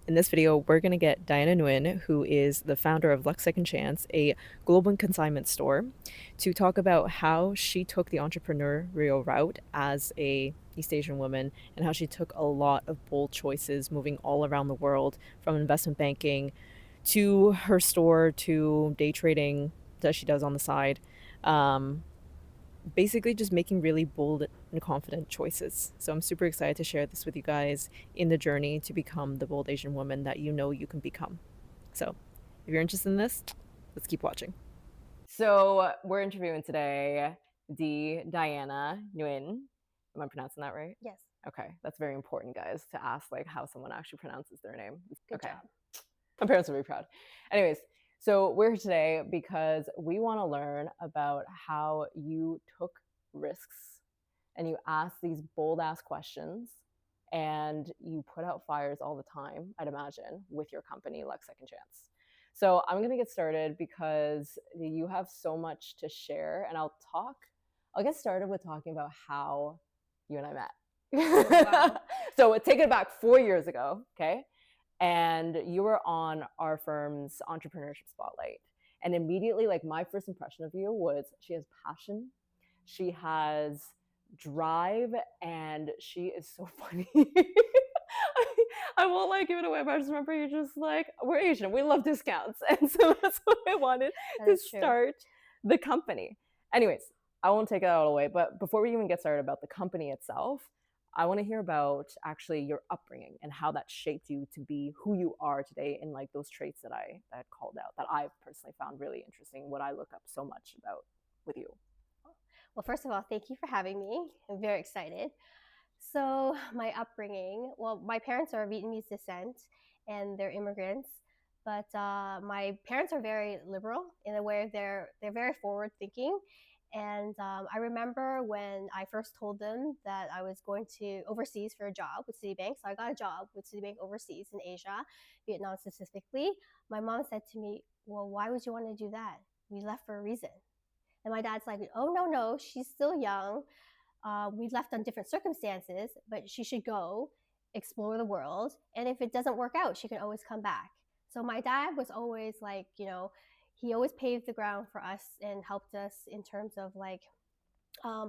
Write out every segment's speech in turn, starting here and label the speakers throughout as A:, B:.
A: In this video, we're going to get Diana Nguyen, who is the founder of Luxe Second Chance, a global consignment store, to talk about how she took the entrepreneurial route as a East Asian woman and how she took a lot of bold choices moving all around the world, from investment banking to her store to day trading that she does on the side. Basically just making really bold and confident choices. So I'm super excited to share this with you guys in the journey to become the bold Asian woman that you know you can become. So if you're interested in this, let's keep watching. So we're interviewing today Diana Nguyen. Am I pronouncing that right?
B: Yes.
A: Okay, that's very important, guys, to ask like how someone actually pronounces their name.
B: Good
A: okay.
B: job.
A: My parents will be proud. Anyways, so we're here today because we want to learn about how you took risks and you asked these bold ass questions and you put out fires all the time, I'd imagine, with your company, Luxe Second Chance. So I'm going to get started because you have so much to share, and I'll get started with talking about how you and I met.
B: Wow.
A: So take it back 4 years ago, okay? And you were on our firm's entrepreneurship spotlight. And immediately, like, my first impression of you was she has passion, she has drive, and she is so funny. I won't like give it away, but I just remember you're just like, we're Asian, we love discounts. And so that's what I wanted to start the company. Anyways, I won't take it all away, but before we even get started about the company itself, I want to hear about actually your upbringing and how that shaped you to be who you are today, and like those traits that I called out that I've personally found really interesting, what I look up so much about with you.
B: Well, first of all, thank you for having me. I'm very excited. So my upbringing, well, my parents are Vietnamese descent and they're immigrants, but my parents are very liberal in a way. They're very forward thinking. And I remember when I first told them that I was going to overseas for a job with Citibank. So I got a job with Citibank overseas in Asia, Vietnam specifically. My mom said to me, well, why would you want to do that? We left for a reason. And my dad's like, oh, no, she's still young. We left on different circumstances, but she should go explore the world. And if it doesn't work out, she can always come back. So my dad was always like, he always paved the ground for us and helped us in terms of like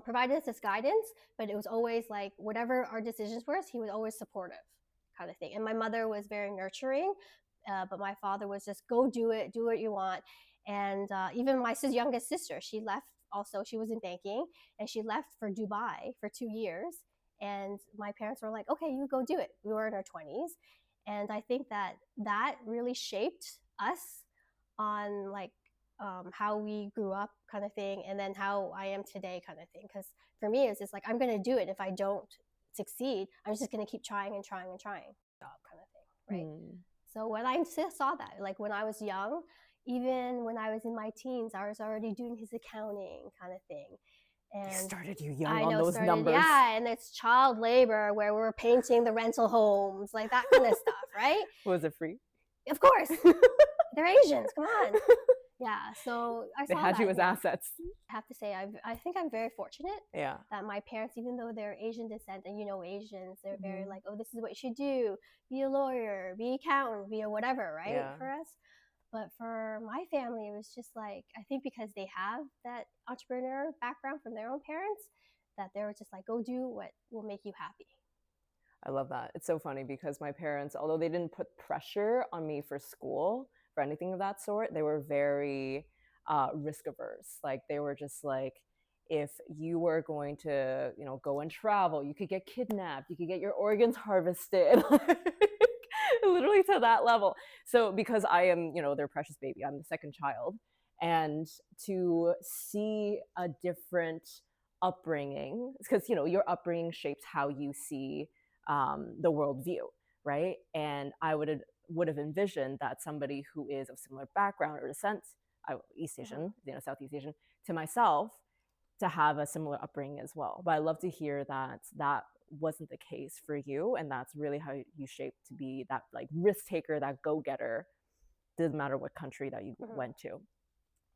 B: provided us this guidance, but it was always like whatever our decisions were, he was always supportive kind of thing. And my mother was very nurturing, but my father was just go do it, do what you want. And even my youngest sister, she left also, she was in banking and she left for Dubai for 2 years. And my parents were like, okay, you go do it. We were in our 20s. And I think that really shaped us on like how we grew up kind of thing, and then how I am today kind of thing. Because for me, it's just like, I'm going to do it. If I don't succeed, I'm just going to keep trying and trying and trying, job kind of thing, right? So when I saw that, like when I was young, even when I was in my teens, I was already doing his accounting kind of thing.
A: And started you young on those numbers.
B: Yeah, and it's child labor where we're painting the rental homes, like that kind of stuff, right?
A: Was it free?
B: Of course. They're Asians, come on. Yeah, so
A: they had you as assets.
B: I have to say, I think I'm very fortunate.
A: Yeah.
B: That my parents, even though they're Asian descent, and Asians, they're very like, oh, this is what you should do: be a lawyer, be an accountant, be a whatever, right? Yeah. For us. But for my family, it was just like, I think because they have that entrepreneur background from their own parents, that they were just like, go do what will make you happy.
A: I love that. It's so funny because my parents, although they didn't put pressure on me for school, for anything of that sort, they were very risk averse. Like they were just like, if you were going to, go and travel, you could get kidnapped, you could get your organs harvested. Literally to that level. So because I am, their precious baby, I'm the second child, and to see a different upbringing, because your upbringing shapes how you see the worldview, right? And I would have envisioned that somebody who is of similar background or descent, East Asian, Southeast Asian, to myself, to have a similar upbringing as well. But I love to hear that wasn't the case for you, and that's really how you shaped to be that like risk taker, that go-getter. Doesn't matter what country that you went to.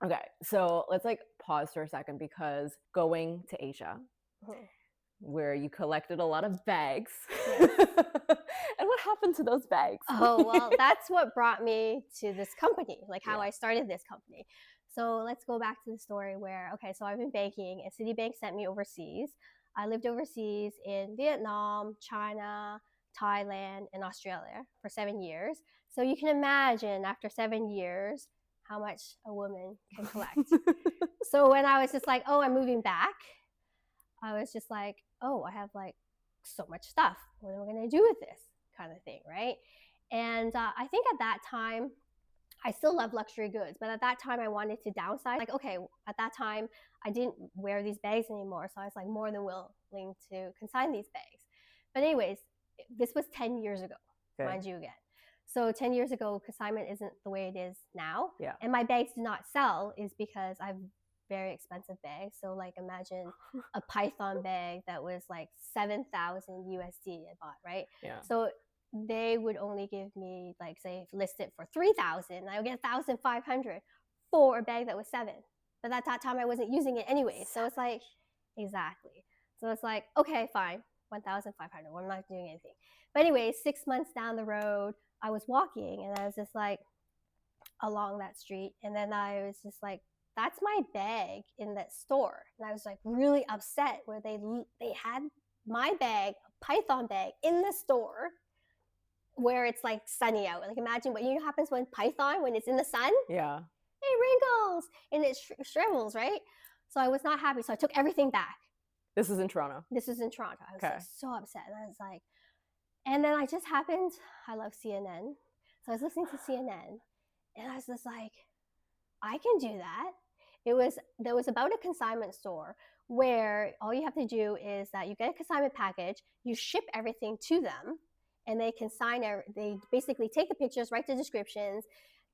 A: Okay, so let's like pause for a second, because going to Asia, where you collected a lot of bags.
B: Yes.
A: And what happened to those bags?
B: Oh, well, that's what brought me to this company, like how
A: Yeah.
B: I started this company. So let's go back to the story where, okay, so I've been banking and Citibank sent me overseas. I lived overseas in Vietnam, China, Thailand, and Australia for 7 years. So you can imagine after 7 years how much a woman can collect. So when I was just like, oh, I'm moving back, I was just like, oh, I have like so much stuff. What am I going to do with this kind of thing, right? And I think at that time, I still love luxury goods, but at that time I wanted to downsize. Like, okay, at that time I didn't wear these bags anymore, so I was like more than willing to consign these bags. But anyways, this was 10 years ago,
A: Okay.
B: mind you again. So 10 years ago, consignment isn't the way it is now.
A: Yeah.
B: And my bags do not sell is because I've very expensive bags. So like imagine a Python bag that was like 7,000 USD I bought, right?
A: Yeah.
B: So they would only give me like say list it for 3,000, I would get 1,500 for a bag that was 7. But at that time I wasn't using it anyway. So it's like exactly. So it's like okay, fine, 1,500. Well, I'm not doing anything. But anyway, 6 months down the road, I was walking and I was just like along that street, and then I was just like, that's my bag in that store. And I was like really upset where they had my bag, a Python bag, in the store where it's like sunny out. Like imagine what happens when Python, when it's in the sun,
A: Yeah.
B: it wrinkles and it shrivels, right? So I was not happy. So I took everything back.
A: This is in Toronto.
B: This is in Toronto. I was
A: Okay.
B: like so upset. And I was like, and then I just happened, I love CNN. So I was listening to CNN and I was just like, I can do that. There was about a consignment store where all you have to do is that you get a consignment package, you ship everything to them, and they consign. They basically take the pictures, write the descriptions,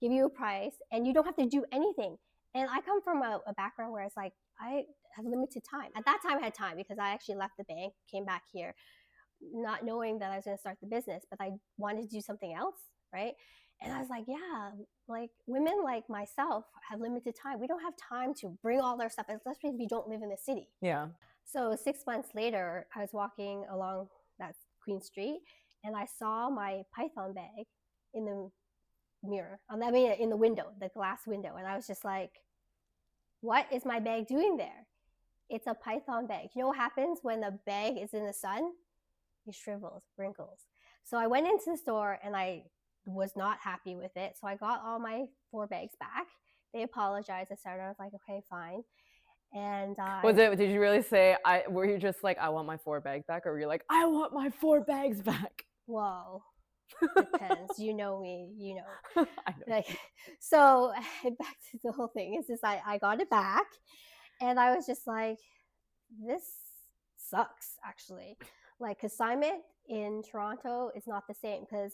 B: give you a price, and you don't have to do anything. And I come from a background where it's like I have limited time. At that time, I had time because I actually left the bank, came back here, not knowing that I was going to start the business, but I wanted to do something else, right? And I was like, yeah, like women like myself have limited time. We don't have time to bring all our stuff, especially if we don't live in the city.
A: Yeah.
B: So 6 months later, I was walking along that Queen Street and I saw my Python bag in the mirror. I mean, in the window, the glass window. And I was just like, what is my bag doing there? It's a Python bag. You know what happens when the bag is in the sun? It shrivels, wrinkles. So I went into the store and I was not happy with it. So I got all my 4 bags back. They apologized, etc. I was like, okay, fine. And
A: did you really say were you just like, I want my 4 bags back, or were you like, I want my 4 bags back?
B: Whoa. Depends. You know me, you know.
A: I know.
B: Like, so back to the whole thing. It's just I got it back and I was just like, this sucks actually. Like consignment in Toronto is not the same because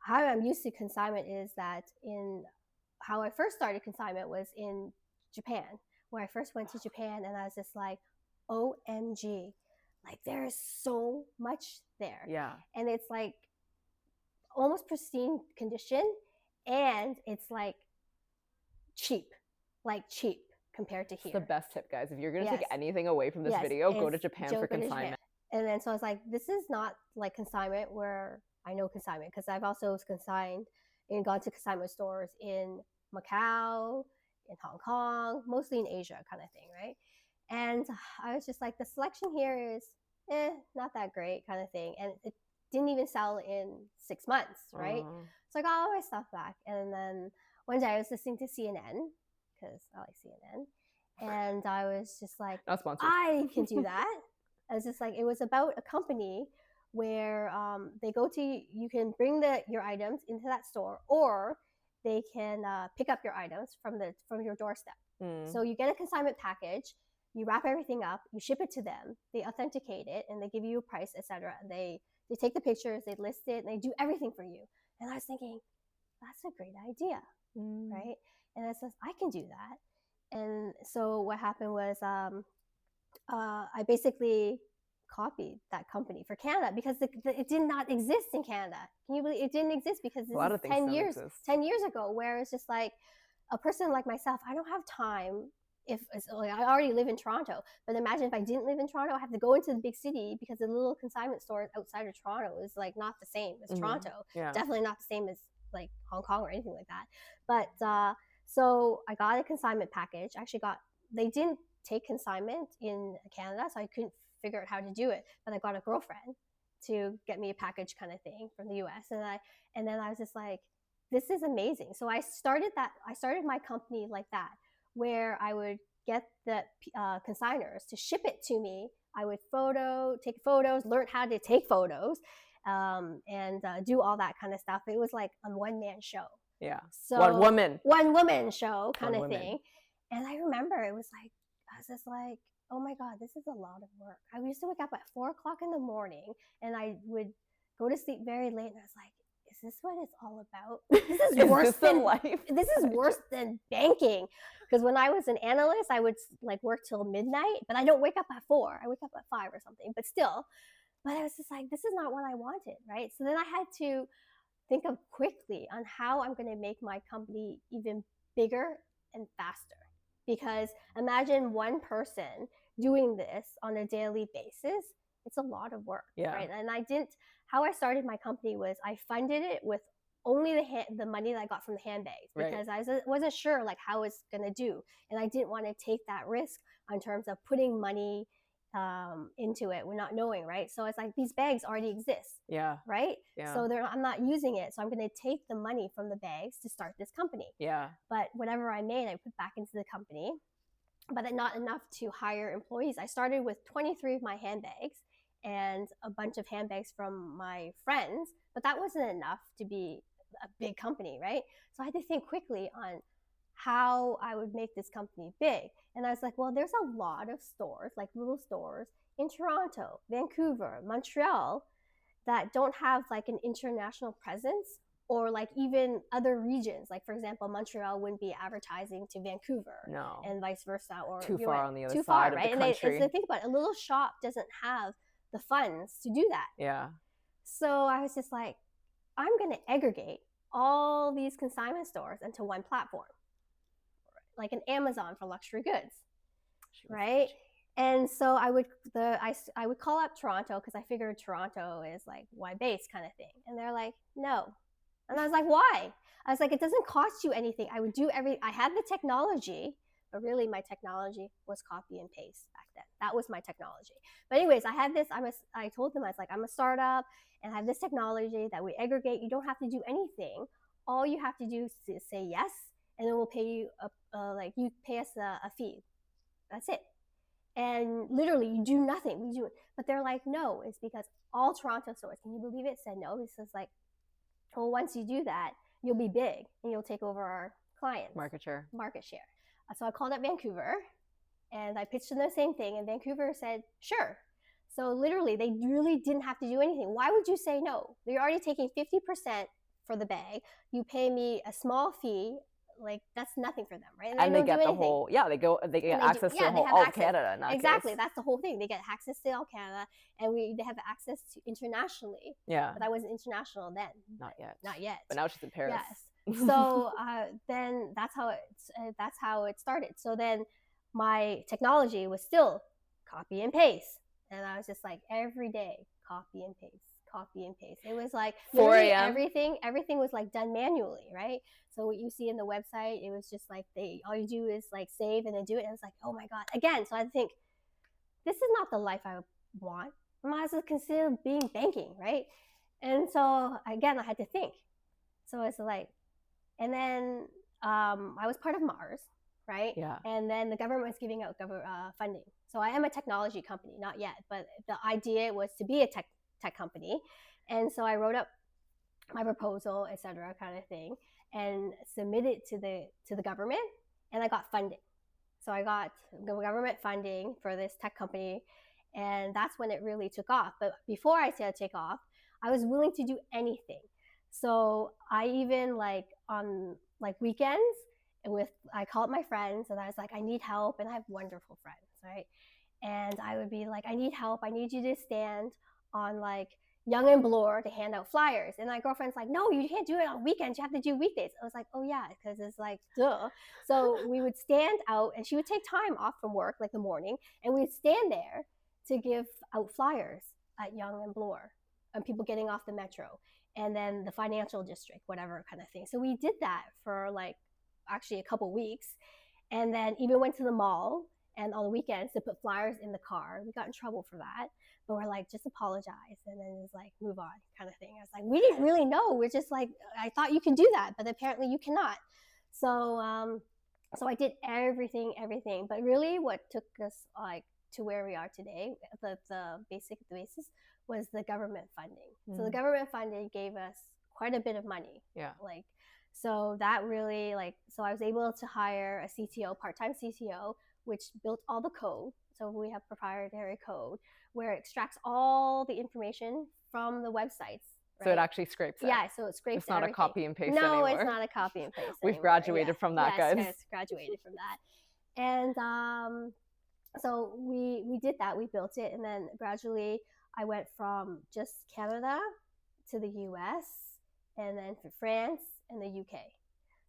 B: how I'm used to consignment is that in how I first started consignment was in Japan, where I first went to Japan and I was just like, OMG, like there is so much there.
A: Yeah.
B: And it's like almost pristine condition and it's like cheap compared to here.
A: It's the best tip, guys. If you're going to
B: Yes.
A: take anything away from this
B: Yes,
A: video, go to
B: it's
A: Japan
B: go
A: for
B: to Japan.
A: consignment.
B: And then so I was like, this is not like consignment where I know consignment because I've also consigned and gone to consignment stores in Macau, in Hong Kong, mostly in Asia kind of thing, right? And I was just like, the selection here is not that great kind of thing. And it didn't even sell in 6 months, right? So I got all my stuff back. And then one day I was listening to CNN because I like CNN. And I was just like,
A: Not sponsored.
B: I can do that. I was just like, it was about a company where they go to, you can bring your items into that store, or they can pick up your items from your doorstep. So you get a consignment package, you wrap everything up, you ship it to them, they authenticate it, and they give you a price, etc. They take the pictures, they list it, and they do everything for you. And I was thinking, that's a great idea, right? And I said, I can do that. And so what happened was I basically copied that company for Canada because it did not exist in Canada. Can you believe it didn't exist because this is 10 years ago, where it's just like a person like myself, I don't have time if like, I already live in Toronto, but imagine if I didn't live in Toronto, I have to go into the big city because the little consignment store outside of Toronto is like not the same as Toronto.
A: Yeah.
B: Definitely not the same as like Hong Kong or anything like that. But so I got a consignment package. Actually, they didn't take consignment in Canada, so I couldn't figure out how to do it. But I got a girlfriend to get me a package kind of thing from the U.S. And then I was just like, this is amazing. So I started my company like that, where I would get the consigners to ship it to me. I would take photos, learn how to take photos, and do all that kind of stuff. It was like a one-man show.
A: Yeah.
B: So
A: One
B: woman show kind
A: One
B: of
A: woman.
B: thing. And I remember I was just like, oh my God, this is a lot of work. I used to wake up at 4 o'clock in the morning and I would go to sleep very late. And I was like, is this what it's all about? This is worse than life. This is worse than banking. Because when I was an analyst, I would like work till midnight, but I don't wake up at 4. I wake up at 5 or something, but still. But I was just like, this is not what I wanted, right? So then I had to think of quickly on how I'm going to make my company even bigger and faster. Because imagine one person doing this on a daily basis. It's a lot of work, right? And how I started my company was I funded it with only the money that I got from the handbags, because I wasn't sure like how it's going to do. And I didn't want to take that risk in terms of putting money into it. We're not knowing, right? So it's like these bags already exist, right? So I'm not using it, so I'm going to take the money from the bags to start this company. But whatever I made, I put back into the company, but not enough to hire employees. I started with 23 of my handbags and a bunch of handbags from my friends, but that wasn't enough to be a big company, right? So I had to think quickly on how I would make this company big. And I was like, well, there's a lot of stores, like little stores in Toronto, Vancouver, Montreal, that don't have like an international presence, or like even other regions. Like for example, Montreal wouldn't be advertising to Vancouver, and vice versa, or
A: too far on the other
B: too
A: side
B: far, right?
A: of the country.
B: And they think about it, a little shop doesn't have the funds to do that. So I was just like, I'm going to aggregate all these consignment stores into one platform, like an Amazon for luxury goods, right? And so I would call up Toronto, because I figured Toronto is like why base kind of thing. And they're like, no. And I was like, why? I was like, it doesn't cost you anything. I had the technology, but really my technology was copy and paste back then. That was my technology. But anyways, I had this, I told them, I was like, I'm a startup and I have this technology that we aggregate. You don't have to do anything. All you have to do is say yes, and then we'll pay you you pay us a fee. That's it. And literally you do nothing. We do it. But they're like, no, it's because all Toronto stores, can you believe it, said no? Because like, well, once you do that, you'll be big and you'll take over our clients.
A: Market share.
B: So I called up Vancouver and I pitched them the same thing, and Vancouver said, sure. So literally they really didn't have to do anything. Why would you say no? You're already taking 50% for the bag. You pay me a small fee. Like that's nothing for them, right?
A: And they get the whole, they get access to the whole all of Canada.
B: Exactly, that's the whole thing. They get access to all Canada, and they have access to internationally. But I wasn't international then.
A: Not yet.
B: But
A: now she's in Paris.
B: Yes. So then that's how it started. So then my technology was still copy and paste, and I was just like every day copy and paste. It was like
A: 4 a.m.
B: Everything was like done manually, right? So what you see in the website, it was just like all you do is like save and then do it. And I was like, oh my God, again. So I think this is not the life I want. I might as well consider being banking, right? And so again, I had to think. So it's like, and then I was part of Mars, right? And then the government was giving out funding. So I am a technology company, not yet, but the idea was to be a tech company. And so I wrote up my proposal, etc., kind of thing, and submitted to the government, and I got funding. So I got government funding for this tech company, and that's when it really took off. But before I said take off, I was willing to do anything. So I even on weekends I called my friends and I was like, I need help, and I have wonderful friends, right? And I would be like, I need help. I need you to stand on Young and Bloor to hand out flyers. And my girlfriend's like, no, you can't do it on weekends. You have to do weekdays. I was like, oh yeah, because it's like, duh. So we would stand out, and she would take time off from work, like the morning, and we'd stand there to give out flyers at Young and Bloor and people getting off the metro, and then the financial district, whatever kind of thing. So we did that for like actually a couple weeks, and then even went to the mall and on the weekends to put flyers in the car. We got in trouble for that, but we're like, just apologize and then just like move on kind of thing. I was like, we didn't really know. We're just like, I thought you can do that, but apparently you cannot. So so I did everything, but really what took us like to where we are today, the basis was the government funding. So the government funding gave us quite a bit of money.
A: Yeah.
B: Like, so that really like, so I was able to hire a CTO, part-time CTO, which built all the code. So we have proprietary code where it extracts all the information from the websites. Right?
A: So it actually scrapes it.
B: Yeah, so it scrapes
A: It's not
B: everything.
A: a copy and paste
B: no,
A: anymore.
B: it's not a copy and paste
A: We've
B: anymore.
A: graduated from that, guys.
B: Yes, graduated from that. And so we did that. We built it, and then gradually I went from just Canada to the US, and then for France and the UK.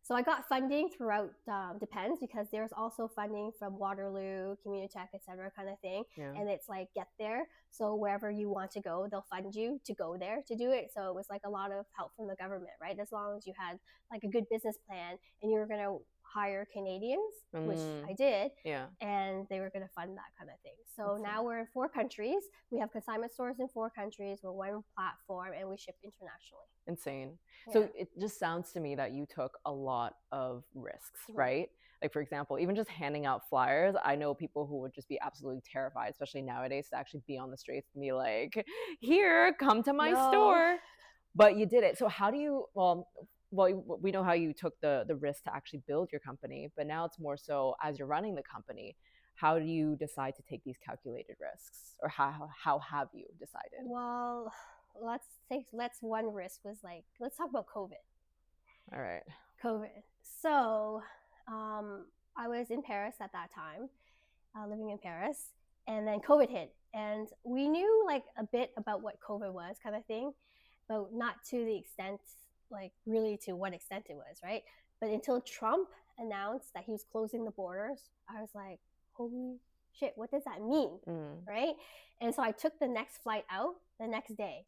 B: So I got funding throughout, depends, because there's also funding from Waterloo, Communitech, etc. kind of thing.
A: Yeah.
B: And it's like, get there. So wherever you want to go, they'll fund you to go there to do it. So it was like a lot of help from the government, right? As long as you had like a good business plan and you were going to hire Canadians, which I did, and they were going to fund that kind of thing. So now we're in 4 countries. We have consignment stores in 4 countries. We're one platform, and we ship internationally.
A: Insane. Yeah. So it just sounds to me that you took a lot of risks, right? Like, for example, even just handing out flyers, I know people who would just be absolutely terrified, especially nowadays, to actually be on the streets and be like, here, come to my store. But you did it. So how do you, well, we know how you took the risk to actually build your company, but now it's more so as you're running the company, how do you decide to take these calculated risks, or how have you decided?
B: Well, let's one risk was like, let's talk about COVID.
A: All right.
B: COVID. So I was in Paris at that time, living in Paris, and then COVID hit, and we knew like a bit about what COVID was kind of thing, but not to the extent, like really to what extent it was, right? But until Trump announced that he was closing the borders, I was like, holy shit, what does that mean, right? And so I took the next flight out the next day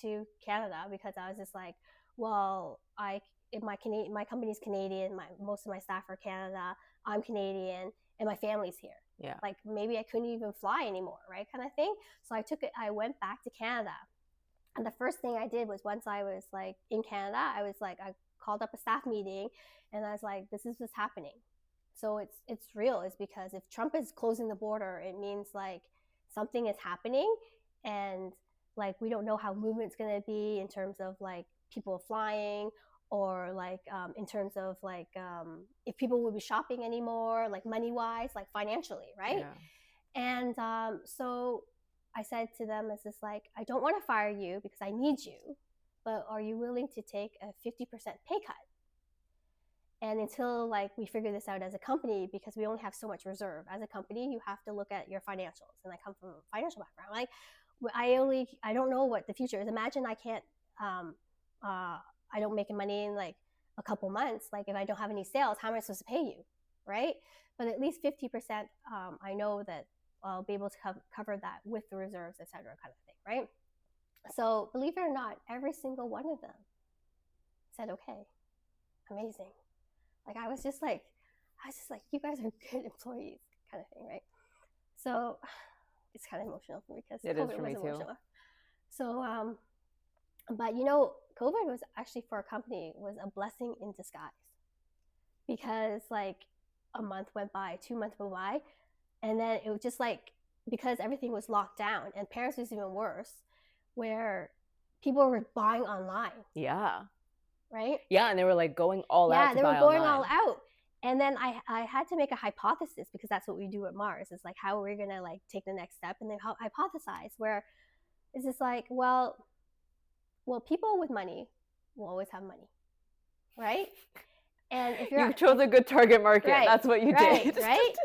B: to Canada, because I was just like, well, my company's Canadian, most of my staff are Canada, I'm Canadian, and my family's here. Yeah. Like maybe I couldn't even fly anymore, right? Kind of thing. So I went back to Canada. And the first thing I did was, once I was like in Canada, I called up a staff meeting, and I was like, this is what's happening. So it's real. It's because if Trump is closing the border, it means like something is happening, and like we don't know how movement's going to be in terms of like people flying, or like in terms of like if people will be shopping anymore, like money wise, like financially, right? Yeah. And so I said to them, it's just like, I don't want to fire you because I need you, but are you willing to take a 50% pay cut? And until like we figure this out as a company, because we only have so much reserve as a company, you have to look at your financials. And I come from a financial background. Like I don't know what the future is. Imagine I can't, I don't make money in like a couple months. Like if I don't have any sales, how am I supposed to pay you, right? But at least 50%, I know that I'll be able to cover that with the reserves, et cetera, kind of thing, right? So believe it or not, every single one of them said, okay, amazing. Like I was just like, you guys are good employees, kind of thing, right? So it's kind of emotional for me, because
A: it
B: COVID
A: is for me too.
B: So, but you know, COVID was actually, for our company, was a blessing in disguise, because like a month went by, 2 months went by, and then it was just like, because everything was locked down, and Paris was even worse, where people were buying online. Yeah. Right?
A: Yeah, and they were like going all out.
B: Yeah, they were going all out. And then I had to make a hypothesis, because that's what we do at Mars. It's like, how are we going to like take the next step? And then hypothesize, where it's just like, well, people with money will always have money, right? And if you
A: chose a good target market, right, that's what you did.
B: Right?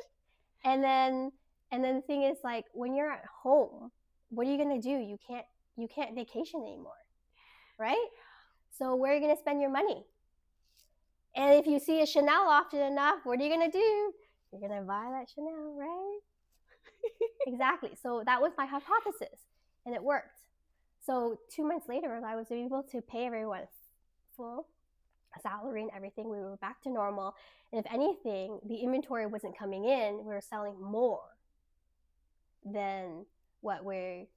B: And then the thing is, like, when you're at home, what are you going to do? You can't you can't vacation anymore, right? So where are you going to spend your money? And if you see a Chanel often enough, what are you going to do? You're going to buy that Chanel, right? Exactly. So that was my hypothesis, and it worked. So 2 months later, I was able to pay everyone full salary and everything. We were back to normal. And if anything, the inventory wasn't coming in. We were selling more than what we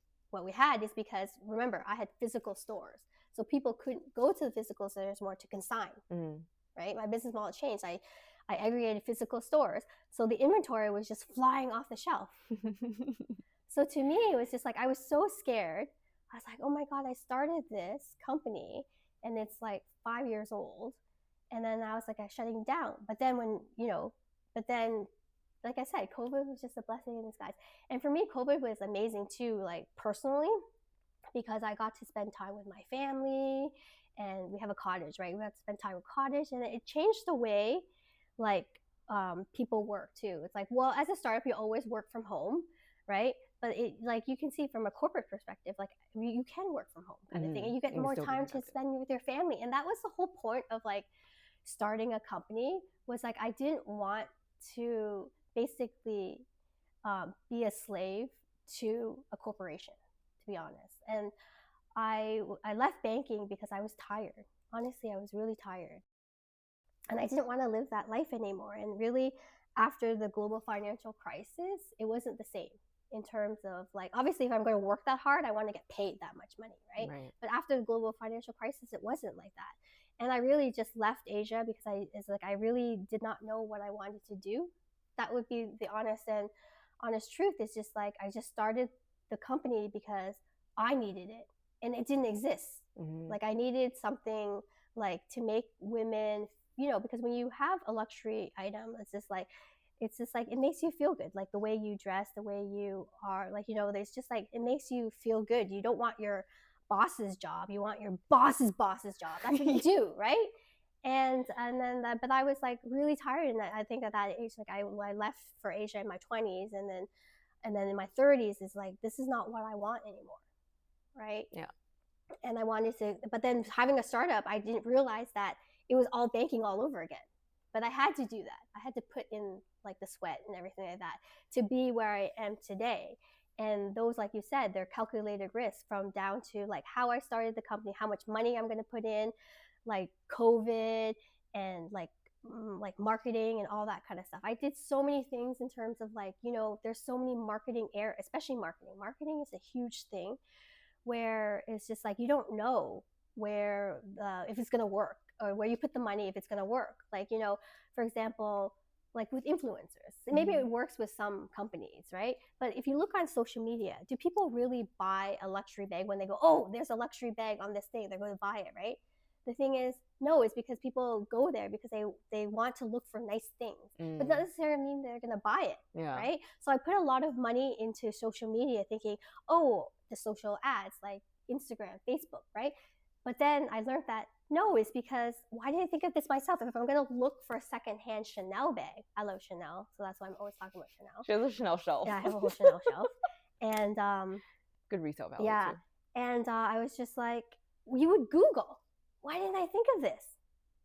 B: had, is because, remember, I had physical stores. So people couldn't go to the physical stores more to consign, right? My business model changed. I aggregated physical stores. So the inventory was just flying off the shelf. So to me, it was just like, I was so scared. I was like, oh my God, I started this company and it's like 5 years old. And then I was like, I'm shutting down. But then like I said, COVID was just a blessing in disguise. And for me, COVID was amazing too, like personally, because I got to spend time with my family, and we have a cottage, right? We got to spend time with cottage, and it changed the way like people work too. It's like, well, as a startup, you always work from home, right? But it, like, you can see from a corporate perspective, like you can work from home kind of thing, and you get more time to spend with your family. And that was the whole point of like starting a company, was like, I didn't want to basically be a slave to a corporation, to be honest. And I left banking because I was tired. Honestly, I was really tired. And I didn't want to live that life anymore. And really, after the global financial crisis, it wasn't the same in terms of like, obviously, if I'm going to work that hard, I want to get paid that much money, right? But after the global financial crisis, it wasn't like that. And I really just left Asia because I really did not know what I wanted to do. That would be the honest truth. Is just like, I just started the company because I needed it, and it didn't exist. Like, I needed something like to make women, because when you have a luxury item, it's just like it makes you feel good, like the way you dress, the way you are, like, there's just like, it makes you feel good. You don't want your boss's job, you want your boss's job. That's what you do, right? And then but I was like really tired, and I think at that age, like I left for Asia in my 20s, and then in my 30s is like, this is not what I want anymore, right?
A: Yeah.
B: And I wanted to, but then having a startup, I didn't realize that it was all banking all over again. But I had to do that. I had to put in like the sweat and everything like that to be where I am today. And those, like you said, they're calculated risks, from down to like how I started the company, how much money I'm going to put in, like COVID, and like marketing and all that kind of stuff. I did so many things in terms of like, there's so many marketing especially marketing. Marketing is a huge thing, where it's just like, you don't know where if it's going to work, or where you put the money, if it's going to work. Like, for example, like with influencers, maybe it works with some companies, right? But if you look on social media, do people really buy a luxury bag when they go, oh, there's a luxury bag on this thing, they're going to buy it, right? The thing is, no, it's because people go there because they want to look for nice things, but that doesn't necessarily mean they're going to buy it, right? So I put a lot of money into social media, thinking, oh, the social ads like Instagram, Facebook, right? But then I learned that no, it's because, why did I think of this myself? If I'm going to look for a secondhand Chanel bag, I love Chanel, so that's why I'm always talking about Chanel.
A: She has a Chanel shelf.
B: Yeah, I have a whole Chanel shelf. And
A: good retail value.
B: Yeah,
A: too.
B: And I was just like, you would Google, why didn't I think of this?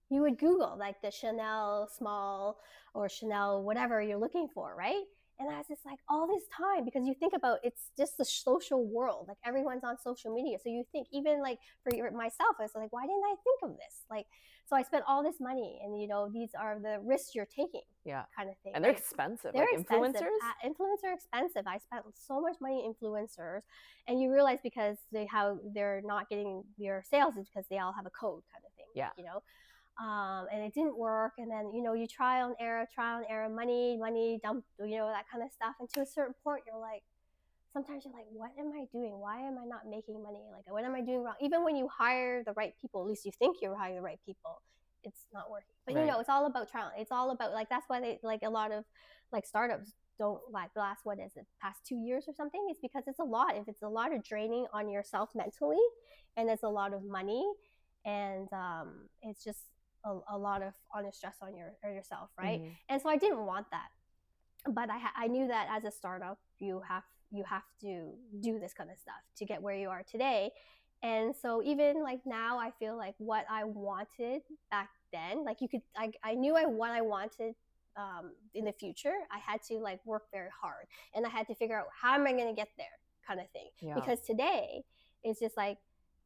B: You would Google like the Chanel small or Chanel whatever you're looking for, right? And I was just like, all this time, because you think about, it's just the social world, like everyone's on social media, so you think, even like for myself, I was like, why didn't I think of this? Like, so I spent all this money, and these are the risks you're taking, kind of thing.
A: And they're expensive.
B: They're
A: like
B: expensive.
A: Influencers.
B: Influencers are expensive. I spent so much money on influencers, and you realize because they're not getting your sales is because they all have a code, kind of thing. And it didn't work. And then, you trial and error, money dump, that kind of stuff. And to a certain point, sometimes you're like, what am I doing? Why am I not making money? Like, what am I doing wrong? Even when you hire the right people, at least you think you're hiring the right people, it's not working. But it's all about trial. It's all about, like, that's why they, like, a lot of like startups don't like last, past 2 years or something. It's because it's a lot. If it's a lot of draining on yourself mentally, and it's a lot of money, and it's just a lot of honest stress on yourself, right? And so I didn't want that, but I knew that as a startup, you have you have to do this kind of stuff to get where you are today. And so even like now, I feel like what I wanted back then, like I knew what I wanted in the future. I had to like work very hard, and I had to figure out how am I going to get there, kind of thing.
A: Yeah.
B: Because today it's just like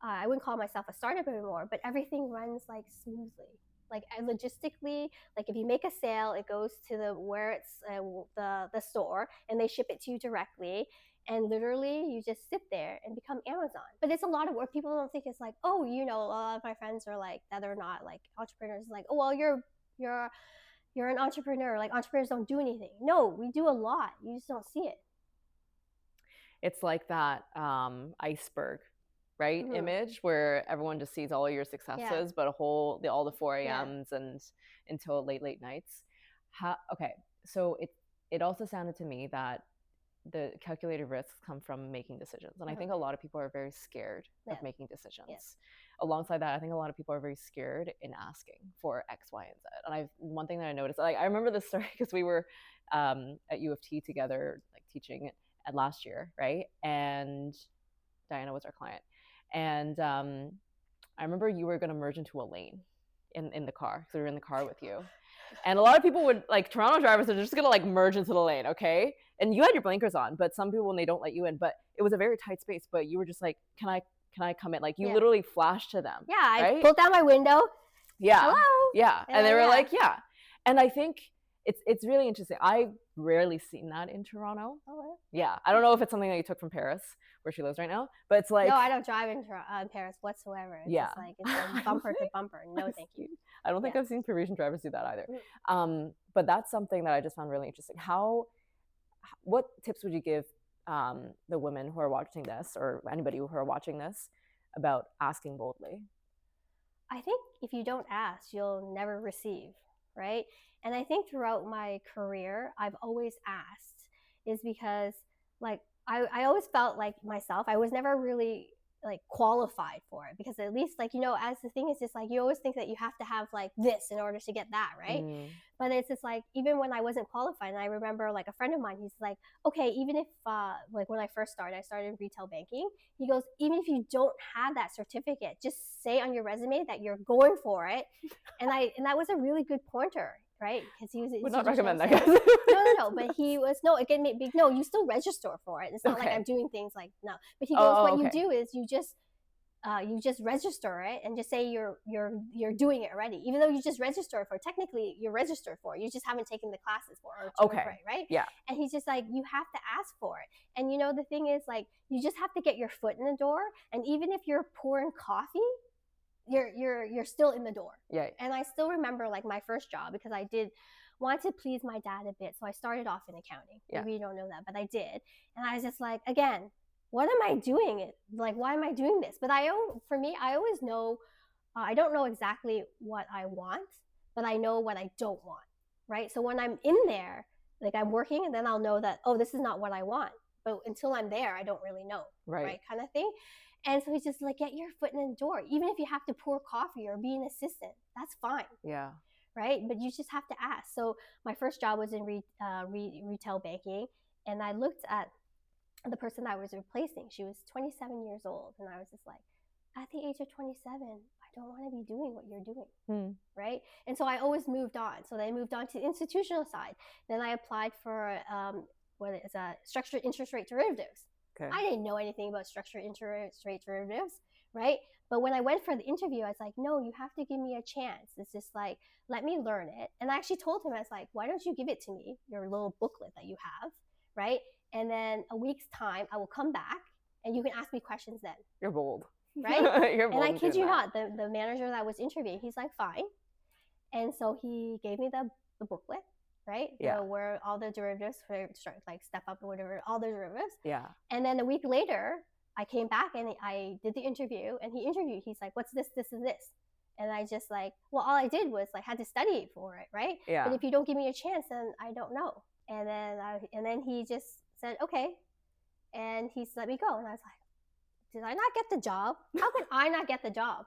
B: I wouldn't call myself a startup anymore, but everything runs like smoothly. Like logistically, like if you make a sale, it goes to the where it's the store, and they ship it to you directly. And literally, you just sit there and become Amazon. But it's a lot of work. People don't think it's like, oh, you know, a lot of my friends are like that are not like entrepreneurs. Like, oh, well, you're an entrepreneur. Like entrepreneurs don't do anything. No, we do a lot. You just don't see it.
A: It's like that iceberg, right?
B: Mhm.
A: Image where everyone just sees all your successes, but all the 4 a.m.s and until late nights. Okay, so it also sounded to me that the calculated risks come from making decisions, and I think a lot of people are very scared of making decisions. Alongside that, I think a lot of people are very scared in asking for X, Y, and Z. And one thing that I noticed, like I remember this story because we were at U of T together, like teaching at last year, right? And Diana was our client, and I remember you were going to merge into a lane in the car, so we were in the car with you. And a lot of people would, like, Toronto drivers are just gonna like merge into the lane, okay? And you had your blinkers on, but some people, when they don't let you in, but it was a very tight space, but you were just like, can I come in? Like, you literally flashed to them.
B: Yeah, I
A: right?
B: pulled down my window.
A: Yeah.
B: Hello.
A: Yeah. And they were like, yeah. And I think it's really interesting. I've rarely seen that in Toronto.
B: Oh,
A: yeah. I don't know if it's something that you took from Paris, where she lives right now, but it's like,
B: no, I don't drive in Paris whatsoever. It's just like it's like bumper to bumper. No, thank you.
A: I don't think I've seen Parisian drivers do that either. But that's something that I just found really interesting. What tips would you give the women who are watching this, or anybody who are watching this, about asking boldly?
B: I think if you don't ask, you'll never receive, right? And I think throughout my career, I've always asked, is because like I always felt like myself, I was never really like qualified for it, because at least like, you know, as the thing is just like you always think that you have to have like this in order to get that, right? But it's just like even when I wasn't qualified, and I remember like a friend of mine, he's like, okay, even if like when I first started, I started in retail banking. He goes, even if you don't have that certificate, just say on your resume that you're going for it. And that was a really good pointer, right? Because he was
A: would not recommend that, guys.
B: no, but he was again, no, you still register for it. It's not like I'm doing things like no. But he goes, what you do is you just register it and just say you're doing it already, even though you just register for it. Technically, you're registered for it. You just haven't taken the classes for it. Or for it, right?
A: Yeah.
B: And he's just like, you have to ask for it. And you know, the thing is, like, you just have to get your foot in the door. And even if you're pouring coffee, you're still in the door.
A: Yeah.
B: And I still remember like my first job, because I did want to please my dad a bit, so I started off in accounting. Maybe you don't know that, but I did. And I was just like, again, what am I doing? Like, why am I doing this? But for me, I always know, I don't know exactly what I want, but I know what I don't want, right? So when I'm in there, like I'm working, and then I'll know that, oh, this is not what I want. But until I'm there, I don't really know, right? Kind of thing. And so he's just like, get your foot in the door. Even if you have to pour coffee or be an assistant, that's fine.
A: Yeah.
B: Right? But you just have to ask. So my first job was in retail banking, and I looked at the person I was replacing. She was 27 years old, and I was just like, at the age of 27, I don't want to be doing what you're doing, right? And so I always moved on. So then I moved on to the institutional side. Then I applied for structured interest rate derivatives. Okay. I didn't know anything about structured interest rate derivatives, right? But when I went for the interview, I was like, no, you have to give me a chance. It's just like, let me learn it. And I actually told him, I was like, why don't you give it to me, your little booklet that you have, right? And then a week's time, I will come back and you can ask me questions then.
A: You're bold.
B: Right?
A: You're bold.
B: And I kid you not, the manager that was interviewing, he's like, fine. And so he gave me the booklet, right? Yeah. Where all the derivatives, like step up or whatever, all the derivatives.
A: Yeah.
B: And then a week later, I came back and I did the interview, and he interviewed. He's like, what's this, this, and this? And I just like, well, all I did was like had to study for it, right? Yeah. But if you don't give me a chance, then I don't know. And then he just said, okay. And he let me go. And I was like, did I not get the job? How could I not get the job?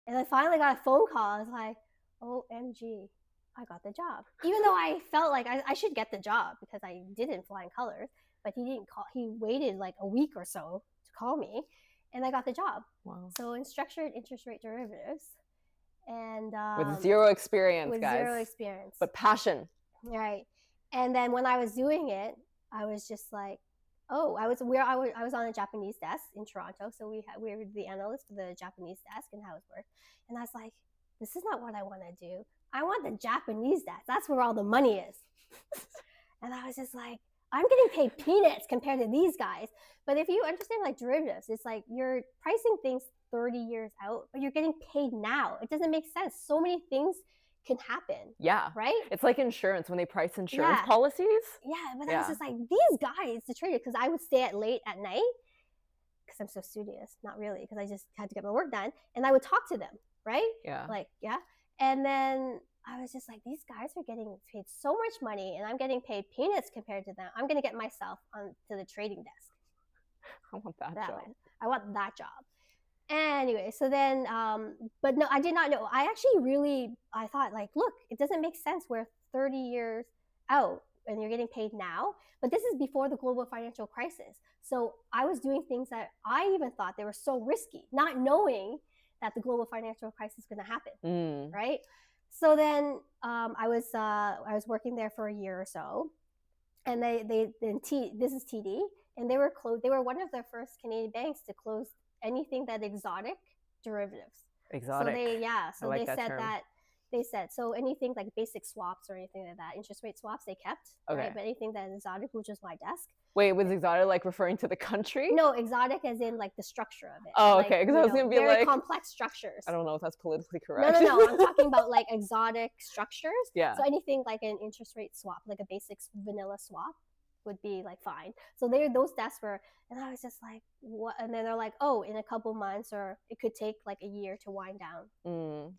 B: And I finally got a phone call. I was like, OMG, I got the job. Even though I felt like I should get the job because I did in flying colors. but he didn't call. He waited like a week or so to call me, and I got the job.
A: Wow.
B: So in structured interest rate derivatives, and
A: with zero experience,
B: with
A: guys.
B: zero experience,
A: but passion.
B: Right. And then when I was doing it, I was just like, oh, I was on a Japanese desk in Toronto, so we were the analyst for the Japanese desk and how it worked. And I was like, this is not what I want to do. I want the Japanese desk. That's where all the money is. And I was just like, I'm getting paid peanuts compared to these guys. But if you understand like derivatives, it's like you're pricing things 30 years out, but you're getting paid now. It doesn't make sense. So many things can happen.
A: Yeah.
B: Right?
A: It's like insurance when they price insurance policies.
B: Yeah, but I was just like, these guys, the traders, because I would stay at late at night because I'm so studious. Not really, because I just had to get my work done. And I would talk to them, right?
A: Yeah.
B: Like, yeah. And then I was just like, these guys are getting paid so much money and I'm getting paid peanuts compared to them. I'm going to get myself onto the trading desk.
A: I want that job.
B: I want that job. Anyway, so then, but no, I did not know. I thought like, look, it doesn't make sense. We're 30 years out and you're getting paid now. But this is before the global financial crisis. So I was doing things that I even thought they were so risky, not knowing that the global financial crisis is going to happen, right? So then I was working there for a year or so, and this is TD, and they were one of the first Canadian banks to close anything that exotic derivatives.
A: Exotic.
B: So they said so anything like basic swaps or anything like that, interest rate swaps they kept. Okay. Right? But anything that is exotic, which is my desk.
A: Wait, was exotic like referring to the country?
B: No, exotic as in like the structure of it.
A: Oh, okay. Because I was gonna be
B: very complex structures.
A: I don't know if that's politically correct.
B: No. I'm talking about like exotic structures.
A: Yeah.
B: So anything like an interest rate swap, like a basic vanilla swap, would be like fine. So those desks were, and I was just like, what? And then they're like, oh, in a couple months, or it could take like a year to wind down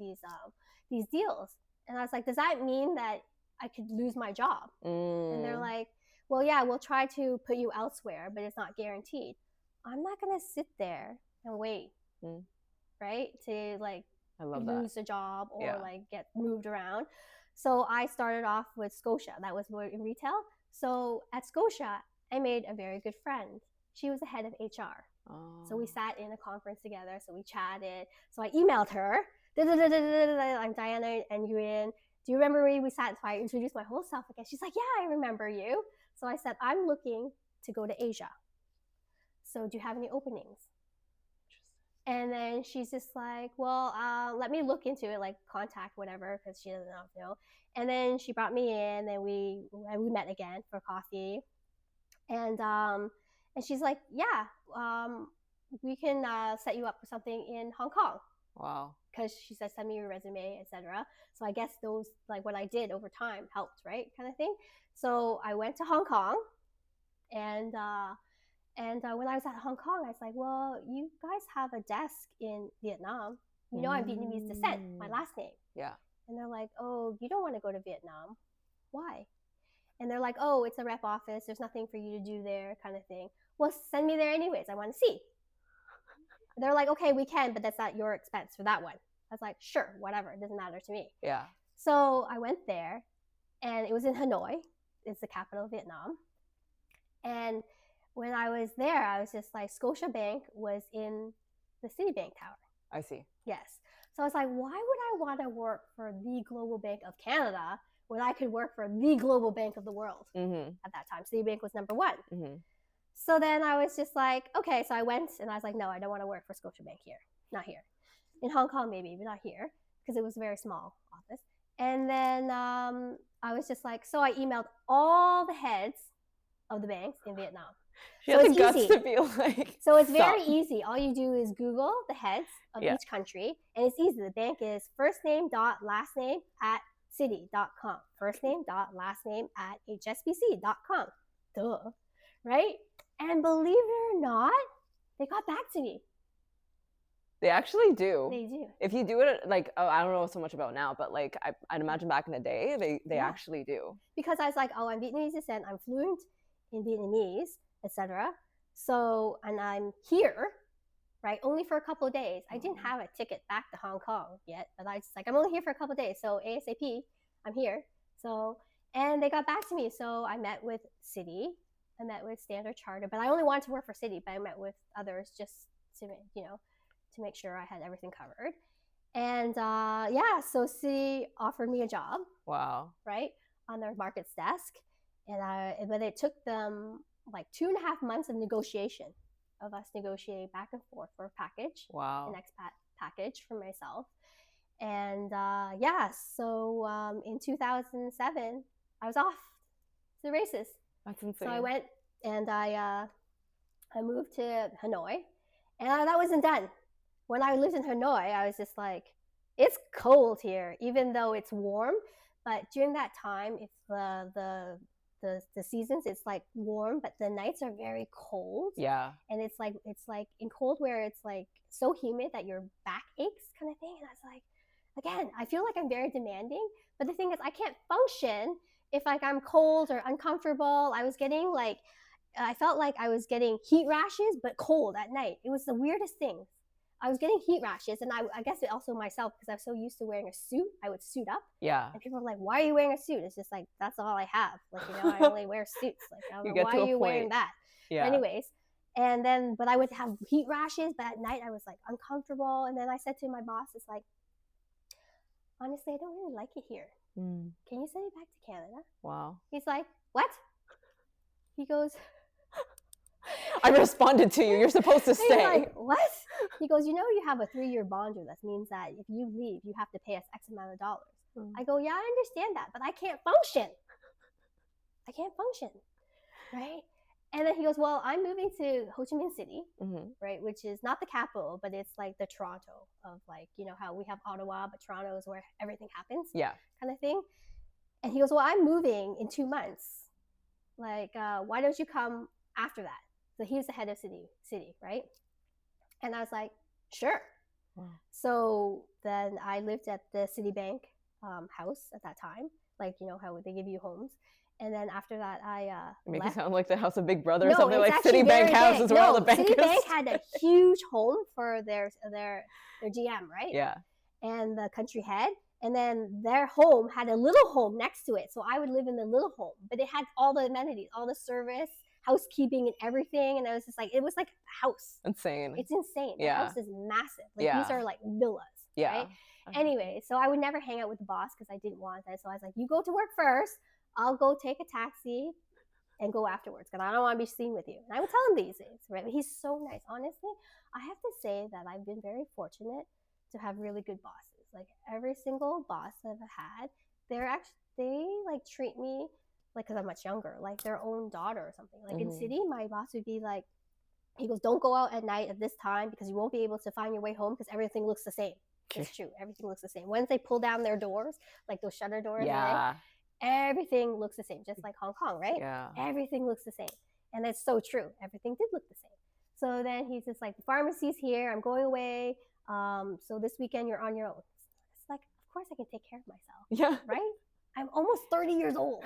B: these deals. And I was like, does that mean that I could lose my job? And they're like, well, yeah, we'll try to put you elsewhere, but it's not guaranteed. I'm not gonna sit there and wait, right, to like lose a job or like get moved around. So I started off with Scotia. That was in retail. So at Scotia, I made a very good friend. She was the head of HR. Oh. So we sat in a conference together. So we chatted. So I emailed her. I'm Diana Nguyen. Do you remember me? We sat. So I introduced my whole self again. She's like, yeah, I remember you. So I said, I'm looking to go to Asia. So do you have any openings? And then she's just like, well, let me look into it, like contact whatever, because she doesn't know. And then she brought me in, and we met again for coffee. And she's like, yeah, we can set you up for something in Hong Kong.
A: Wow.
B: Because she said, send me your resume, etc. So I guess those, like what I did over time helped, right? Kind of thing. So I went to Hong Kong, and when I was at Hong Kong, I was like, well, you guys have a desk in Vietnam. You know, I'm Vietnamese descent, my last name.
A: Yeah.
B: And they're like, oh, you don't want to go to Vietnam. Why? And they're like, oh, it's a rep office. There's nothing for you to do there, kind of thing. Well, send me there anyways. I want to see. They're like, okay, we can, but that's at your expense for that one. I was like, sure, whatever. It doesn't matter to me.
A: Yeah.
B: So I went there, and it was in Hanoi. It's the capital of Vietnam. And when I was there, I was just like, Scotiabank was in the Citibank Tower.
A: I see.
B: Yes. So I was like, why would I want to work for the global bank of Canada when I could work for the global bank of the world? At that time, Citibank was number one. So then I was just like, okay. So I went, and I was like, no, I don't want to work for Scotiabank here. Not here. In Hong Kong, maybe, but not here, because it was a very small office. And then I was just like, so I emailed all the heads of the banks in Vietnam.
A: She has the guts to be like.
B: So it's very easy. All you do is Google the heads of each country, and it's easy. The bank is first name dot last name at citi.com. First name dot last name at hsbc.com. Duh, right? And believe it or not, they got back to me.
A: They actually do.
B: They do.
A: If you do it like, I don't know so much about now, but like I'd imagine back in the day, they actually do.
B: Because I was like, oh, I'm Vietnamese descent. I'm fluent in Vietnamese, etc. So, and I'm here, right? Only for a couple of days. I didn't have a ticket back to Hong Kong yet, but I was like, I'm only here for a couple of days. So ASAP, I'm here. So, and they got back to me. So I met with Citi, I met with Standard Chartered, but I only wanted to work for Citi, but I met with others just to, to make sure I had everything covered. And yeah, so Citi offered me a job.
A: Wow.
B: Right, on their markets desk, but it took them like 2.5 months of negotiation, of us negotiating back and forth for a package,
A: Wow.
B: an expat package for myself. And yeah, so in 2007, I was off to the races.
A: That's insane.
B: So I went and I moved to Hanoi, and that wasn't done. When I lived in Hanoi, I was just like, it's cold here, even though it's warm. But during that time, it's the seasons, it's like warm, but the nights are very cold.
A: Yeah.
B: And it's like in cold where it's like so humid that your back aches, kind of thing. And I was like, again, I feel like I'm very demanding, but the thing is, I can't function if like I'm cold or uncomfortable. I felt like I was getting heat rashes, but cold at night. It was the weirdest thing. I was getting heat rashes, and I guess it also myself, because I'm so used to wearing a suit. I would suit up.
A: Yeah.
B: And people are like, "Why are you wearing a suit?" It's just like, that's all I have. Like, I only wear suits. Like, I don't know, why are you wearing that?
A: Yeah.
B: Anyways, and then, but I would have heat rashes, but at night I was like uncomfortable. And then I said to my boss, it's like, honestly, I don't really like it here. Can you send me back to Canada?
A: Wow.
B: He's like, what? He goes,
A: I responded to you. You're supposed to stay.
B: Like, what? He goes, you have a 3-year bond with us. Means that if you leave, you have to pay us X amount of dollars. I go, yeah, I understand that, but I can't function. Right? And then he goes, well, I'm moving to Ho Chi Minh City, right, which is not the capital, but it's like the Toronto of, like, how we have Ottawa, but Toronto is where everything happens, kind of thing. And he goes, well, I'm moving in 2 months. Like, why don't you come after that? So he was the head of Citi, right? And I was like, sure. Wow. So then I lived at the Citibank house at that time, like, how they give you homes. And then after that, I
A: make
B: left.
A: It sound like the House of Big Brother or something, like Citibank House is where all the bankers.
B: Citibank had a huge home for their GM, right?
A: Yeah.
B: And the country head. And then their home had a little home next to it. So I would live in the little home, but it had all the amenities, all the service, housekeeping and everything. And I was just like, it was like a house.
A: Insane.
B: It's insane. The house is massive. Like, these are like villas, right? Anyway, so I would never hang out with the boss because I didn't want that. So I was like, you go to work first. I'll go take a taxi and go afterwards because I don't want to be seen with you. And I would tell him these things, right? But he's so nice. Honestly, I have to say that I've been very fortunate to have really good bosses. Like, every single boss that I've had, they like treat me like, because I'm much younger, like their own daughter or something. Like in Citi, my boss would be like, he goes, don't go out at night at this time because you won't be able to find your way home because everything looks the same. It's true. Everything looks the same. Once they pull down their doors, like those shutter doors, everything looks the same, just like Hong Kong, right?
A: Yeah.
B: Everything looks the same. And that's so true. Everything did look the same. So then he's just like, the pharmacy's here. I'm going away. So this weekend you're on your own. It's like, of course I can take care of myself.
A: Yeah.
B: Right? I'm almost 30 years old.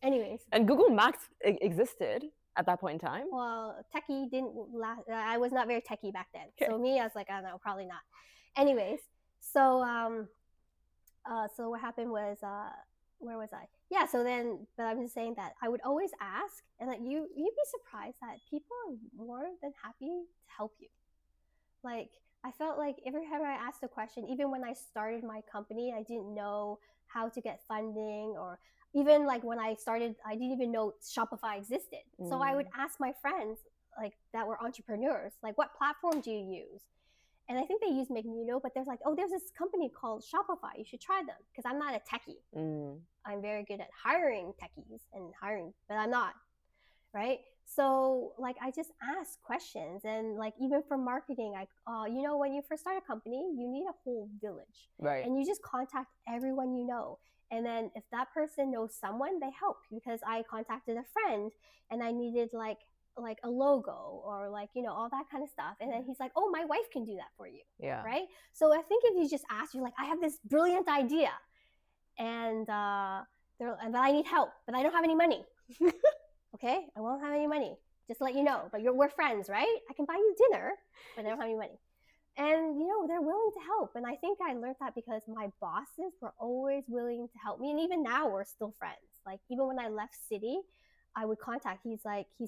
B: Anyways.
A: And Google Maps existed at that point in time?
B: Well, techie didn't last. I was not very techie back then. Okay. So me, I was like, I don't know, probably not. Anyways, so so what happened was, where was I? Yeah, so then, but I'm just saying that I would always ask, and that you'd be surprised that people are more than happy to help you. Like, I felt like every time I asked a question, even when I started my company, I didn't know how to get funding, or even like when I started, I didn't even know Shopify existed. So I would ask my friends, like, that were entrepreneurs, like, what platform do you use? And I think they use Magneto, but there's like, oh, there's this company called Shopify. You should try them, because I'm not a techie. I'm very good at hiring techies and but I'm not, right? So like, I just ask questions, and like, even for marketing, when you first start a company, you need a whole village,
A: right? And
B: you just contact everyone you know. And then if that person knows someone, they help, because I contacted a friend and I needed like a logo or like, all that kind of stuff. And then he's like, oh, my wife can do that for you.
A: Yeah.
B: Right. So I think if you just ask, you're like, I have this brilliant idea, and but I need help, but I don't have any money. Okay. I won't have any money. Just to let you know, but we're friends, right? I can buy you dinner, but I don't have any money. And, they're willing to help. And I think I learned that because my bosses were always willing to help me. And even now we're still friends. Like, even when I left Citi, I would contact. He's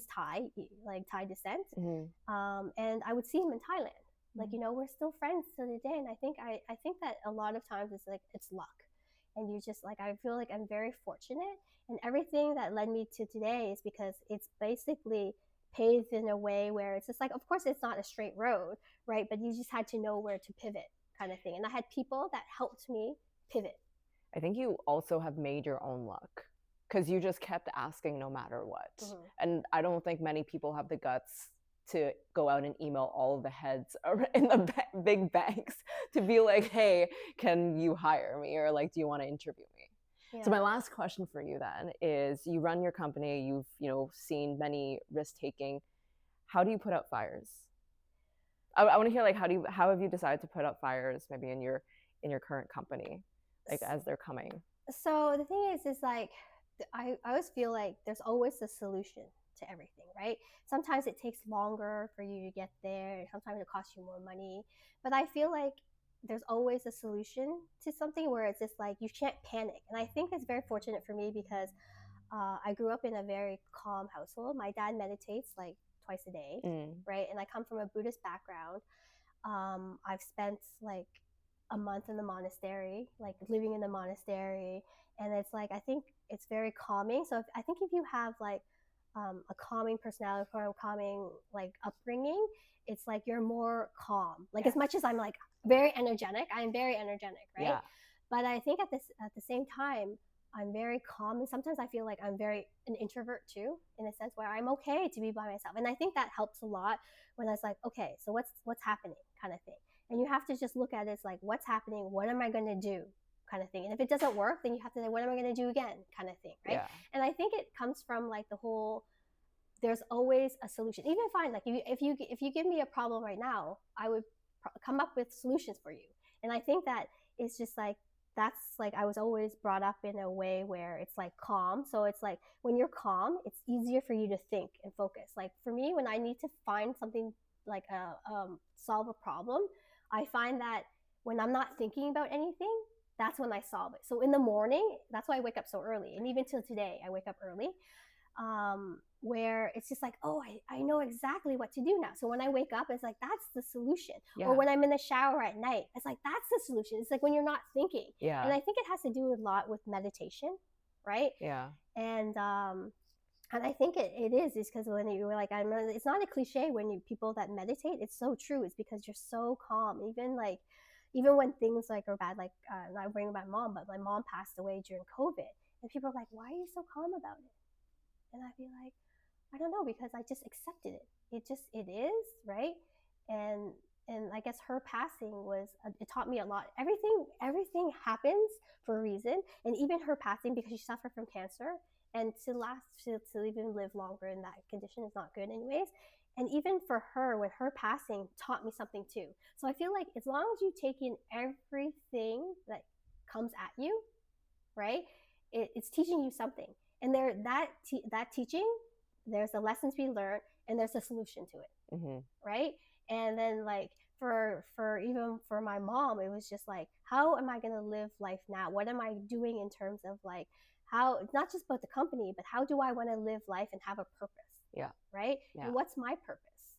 B: Thai, like Thai descent,
A: Mhm.
B: and I would see him in Thailand. Like,
A: Mhm.
B: you know, we're still friends to the day, and I think that a lot of times it's like it's luck, and you just like I feel like I'm very fortunate, and everything that led me to today is because it's basically paved in a way where it's just like, of course, it's not a straight road, right? But you just had to know where to pivot, kind of thing. And I had people that helped me pivot.
A: I think you also have made your own luck because you just kept asking no matter what.
B: Mm-hmm.
A: And I don't think many people have the guts to go out and email all of the heads in the big banks to be like, hey, can you hire me? Or like, do you want to interview me?
B: Yeah.
A: So my last question for you then is you run your company, you've, seen many risk taking. How do you put out fires? I want to hear like how have you decided to put out fires maybe in your current company, like as they're coming?
B: So the thing is like I always feel like there's always a solution to everything, right? Sometimes it takes longer for you to get there. Sometimes it costs you more money. But I feel like there's always a solution to something where it's just like you can't panic. And I think it's very fortunate for me because I grew up in a very calm household. My dad meditates like twice a day, right? And I come from a Buddhist background. I've spent like a month in the monastery, like living in the monastery, and it's like I think it's very calming. So I think if you have like a calming personality or a calming like upbringing, it's like you're more calm. Like as much as I'm like very energetic, I'm very energetic, right?
A: Yeah.
B: But I think at the same time, I'm very calm, and sometimes I feel like I'm very an introvert too, in a sense where I'm okay to be by myself, and I think that helps a lot when I was like, okay, so what's happening, kind of thing, and you have to just look at it as like, what's happening, what am I going to do, kind of thing, and if it doesn't work, then you have to say, what am I going to do again, kind of thing, right?
A: Yeah.
B: And I think it comes from like the whole there's always a solution. Even fine, like if you give me a problem right now, I would come up with solutions for you. And I think that it's just like that's like I was always brought up in a way where it's like calm. So it's like when you're calm, it's easier for you to think and focus. Like for me, when I need to find something like solve a problem, I find that when I'm not thinking about anything, that's when I solve it. So in the morning, that's why I wake up so early. And even till today, I wake up early, where it's just like, oh, I know exactly what to do now. So when I wake up, it's like, that's the solution. Yeah. Or when I'm in the shower at night, it's like, that's the solution. It's like when you're not thinking. Yeah. And I think it has to do a lot with meditation, right?
A: Yeah.
B: And I think it is because when you were like, it's not a cliche when people that meditate, it's so true. It's because you're so calm. Even when things like are bad, like I bring my mom, but my mom passed away during COVID, and people are like, why are you so calm about it? And I'd be like, I don't know, because I just accepted it. It is, right? And I guess her passing it taught me a lot. Everything happens for a reason, and even her passing because she suffered from cancer, and to even live longer in that condition is not good anyways. And even for her, when her passing taught me something too. So I feel like as long as you take in everything that comes at you, right? It's teaching you something, and that teaching, there's the lessons we learned, and there's a solution to it, right? And then like for even for my mom, it was just like, how am I going to live life now? What am I doing in terms of like how it's not just about the company, but how do I want to live life and have a purpose? Yeah. Right. Yeah. And what's my purpose?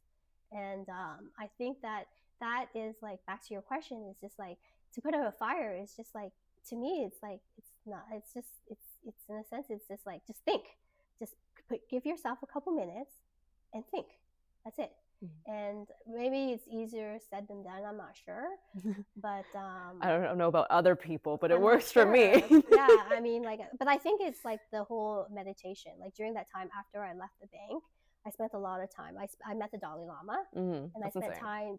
B: And I think that is like back to your question. It's just like to put out a fire is just like to me. It's like it's in a sense it's just like just think, just give yourself a couple minutes and think. That's it. And maybe it's easier said than done. I'm not sure, but
A: I don't know about other people, but it works
B: for
A: me.
B: Yeah, I mean, like, but I think it's like the whole meditation. Like during that time after I left the bank, I spent a lot of time. I met the Dalai Lama, and I spent time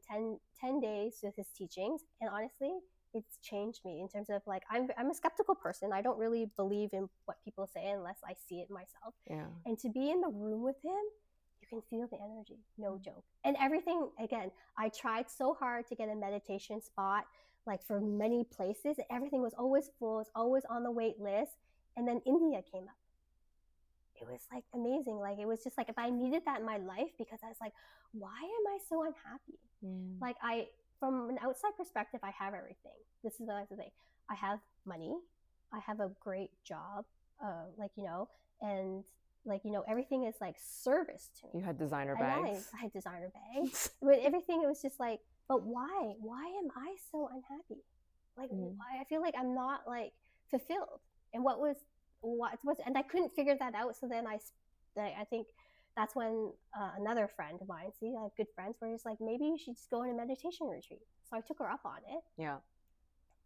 B: 10 days with his teachings. And honestly, it's changed me in terms of like I'm a skeptical person. I don't really believe in what people say unless I see it myself. Yeah. And to be in the room with him, you can feel the energy, no joke. And everything, again, I tried so hard to get a meditation spot, like for many places. Everything was always full, it's always on the wait list. And then India came up. It was like amazing. Like it was just like if I needed that in my life, because I was like, why am I so unhappy? Like from an outside perspective, I have everything. This is what I have to say. I have money. I have a great job, like, you know, and like, you know, everything is like service to me.
A: You had designer
B: And
A: bags.
B: I had designer bags. With everything, it was just like, but why? Why am I so unhappy? Like, why? I feel like I'm not like fulfilled. And what was, and I couldn't figure that out. So then I think that's when another friend of mine, see, I have good friends, where it's like, maybe you should just go on a meditation retreat. So I took her up on it.
A: Yeah.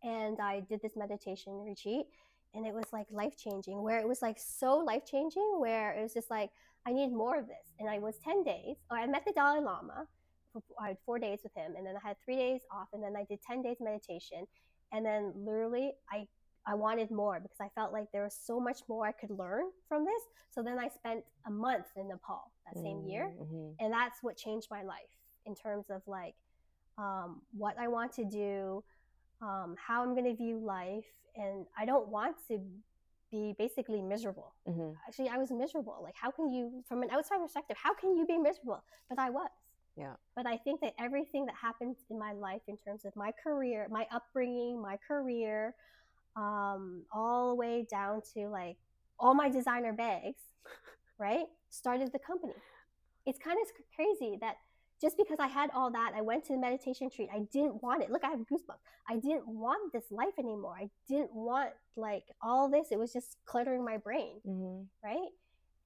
B: And I did this meditation retreat, and it was like life changing, where it was like so life changing, where it was just like, I need more of this. And I was 10 days, I met the Dalai Lama. I had 4 days with him, and then I had 3 days off, and then I did 10 days meditation. And then literally I wanted more, because I felt like there was so much more I could learn from this. So then I spent a month in Nepal that same year. And that's what changed my life in terms of like what I want to do, how I'm going to view life. And I don't want to be basically miserable. Actually, I was miserable. Like, how can you, from an outside perspective, how can you be miserable? But I was.
A: Yeah.
B: But I think that everything that happened in my life, in terms of my career, my upbringing, my career, all the way down to like all my designer bags, right, started the company. It's kind of crazy that just because I had all that, I went to the meditation retreat, I didn't want it. Look, I have goosebumps. I didn't want this life anymore. I didn't want like all this. It was just cluttering my brain, right?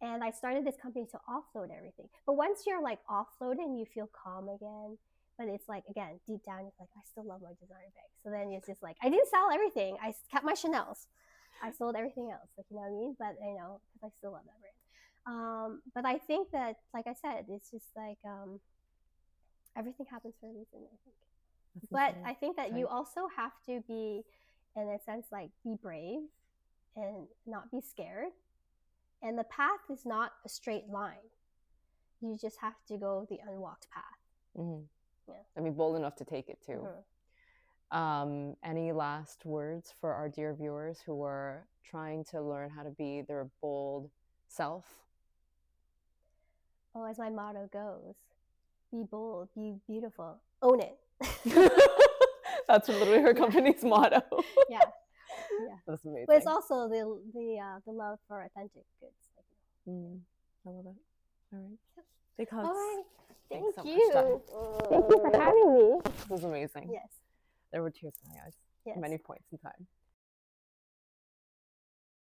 B: And I started this company to offload everything. But once you're like offloaded and you feel calm again, but it's like, again, deep down, it's like, I still love my designer bag. So then it's just like, I didn't sell everything. I kept my Chanel's. I sold everything else, like, you know what I mean? But, you know, because I still love that brand. But I think that, like I said, it's just like everything happens for a reason, I think. But I think that you also have to be, in a sense, like, be brave and not be scared. And the path is not a straight line. You just have to go the unwalked path.
A: Yeah. I mean, bold enough to take it too. Any last words for our dear viewers who are trying to learn how to be their bold self?
B: Oh, as my motto goes, be bold, be beautiful, own it.
A: That's literally her company's motto.
B: Yeah.
A: That's amazing.
B: But it's also the love for authentic goods.
A: I love it. All right. Big hugs.
B: All right. Thank
A: so
B: you. Thank you for having me.
A: This was amazing.
B: Yes.
A: There were tears in my eyes.
B: Yes.
A: Many points in time.